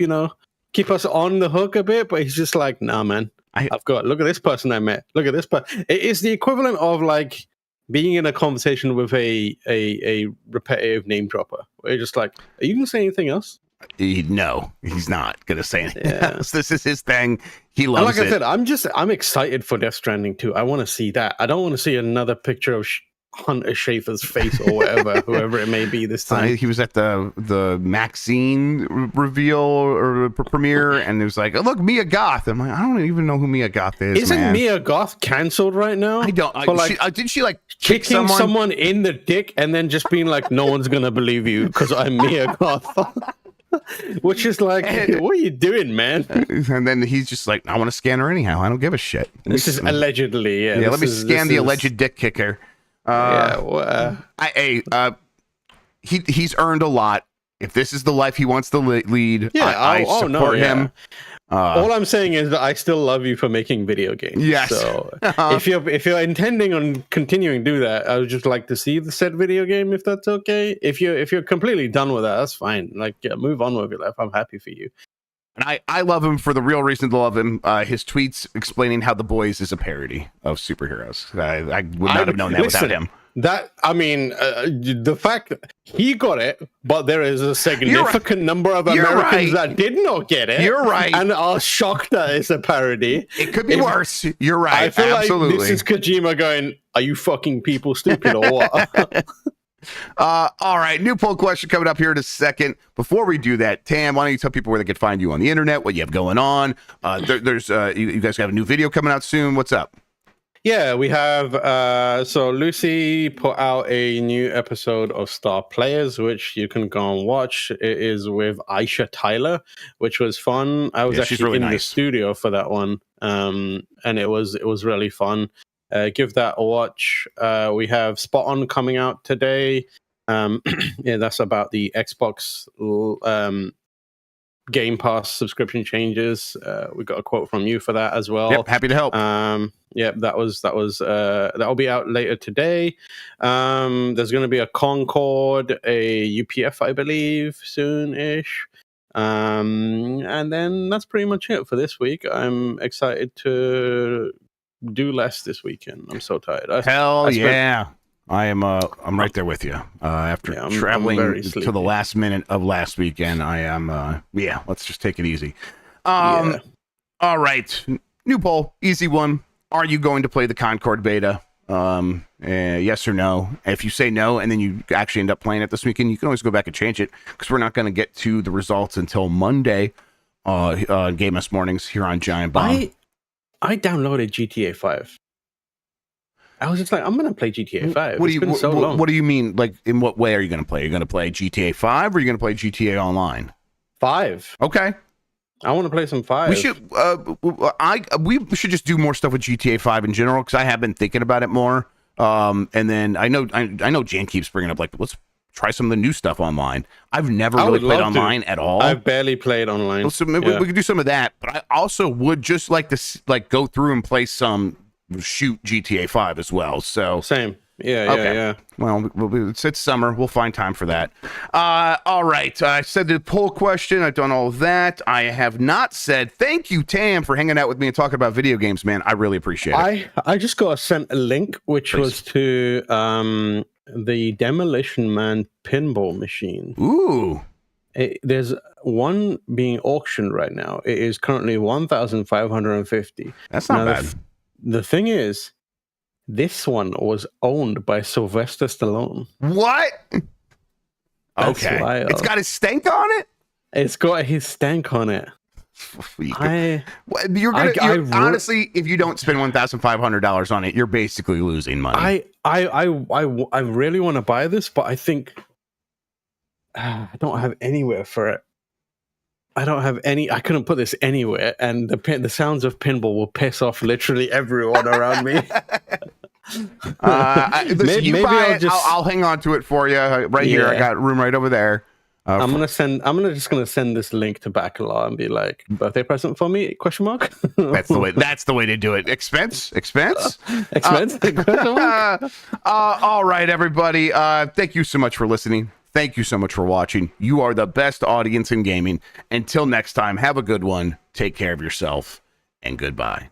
us on the hook a bit. But he's just like, nah, man. Look at this person I met. Look at this person. It is the equivalent of like being in a conversation with a repetitive name dropper. Where you're just like, are you gonna say anything else? No, he's not gonna say anything Yeah. else. This is his thing. He loves And like it. I said, I'm excited for Death Stranding 2. I want to see that. I don't want to see another picture of Hunter Schafer's face or whatever, whoever it may be this time. He was at the Maxine reveal or premiere, and it was like, oh, look, Mia Goth. I'm like, I don't even know who Mia Goth is. Isn't man. Mia Goth canceled right now? I don't. Did she like kick kicking someone in the dick and then just being like, no one's gonna believe you because I'm Mia Goth? Which is like, what are you doing, man? And then he's just like, I want to scan her anyhow. I don't give a shit. This is allegedly, yeah. Yeah, let me scan the alleged dick kicker. He's earned a lot. If this is the life he wants to lead, I support him. All I'm saying is that I still love you for making video games. Yes. So if you're intending on continuing to do that, I would just like to see the said video game if that's okay. If you're completely done with that, that's fine. Like, move on with your life. I'm happy for you. And I love him for the real reason to love him. His tweets explaining how The Boys is a parody of superheroes. I would not have known that without him. That, I mean, the fact that he got it, but there is a significant number of Americans that did not get it. You're right. And are shocked that it's a parody. It could be worse. You're right. I feel Absolutely. like this is Kojima going, are you fucking people stupid or what? All right. New poll question coming up here in a second. Before we do that, Tam, why don't you tell people where they can find you on the internet, what you have going on? There's you guys have a new video coming out soon. What's up? Yeah, we have, so Lucy put out a new episode of Star Players, which you can go and watch. It is with Aisha Tyler, which was fun. I was actually really in the studio for that one, and it was really fun. Give that a watch. We have Spot On coming out today. Yeah, that's about the Xbox Game Pass subscription changes. We got a quote from you for that as well. Yep, happy to help. Yep, that'll be out later today. There's going to be a Concord, a UPF, I believe, soon-ish. And then that's pretty much it for this week. I'm excited to do less this weekend. I'm so tired. Yeah. I'm right there with you. After traveling to the last minute of last weekend, I am, let's just take it easy. All right. New poll, easy one. Are you going to play the Concord Beta? Yes or no? If you say no, and then you actually end up playing it this weekend, you can always go back and change it, because we're not going to get to the results until Monday, Game Us Mornings here on Giant Bomb. I downloaded GTA 5. I was just like, I'm going to play GTA 5. What do you mean? Like, in what way are you going to play? Are you going to play GTA 5 or are you going to play GTA Online? 5. Okay. I want to play some 5. We should we should just do more stuff with GTA 5 in general, because I have been thinking about it more. And then I know Jan keeps bringing up, like, let's try some of the new stuff online. I've never really played online at all. I've barely played online. So maybe we could do some of that. But I also would just like to go through and play some shoot GTA 5 as well. So same. Yeah. Well, it's summer. We'll find time for that. All right. I said the poll question. I've done all of that. I have not said thank you, Tam, for hanging out with me and talking about video games, man. I really appreciate it. I just got sent a link, which was to the Demolition Man pinball machine. Ooh. There's one being auctioned right now. It is currently 1,550. That's not bad. The thing is, this one was owned by Sylvester Stallone. What? That's okay. wild. It's got his stank on it? It's got his stank on it. Honestly, if you don't spend $1,500 on it, you're basically losing money. I really want to buy this, but I think I don't have anywhere for it. I don't have any. I couldn't put this anywhere, and the sounds of pinball will piss off literally everyone around me. I'll hang on to it for you right here. I got room right over there. I'm just gonna send this link to Bacala and be like, birthday present for me? Question mark. That's the way to do it. Expense. All right, everybody. Thank you so much for listening. Thank you so much for watching. You are the best audience in gaming. Until next time, have a good one. Take care of yourself, and goodbye.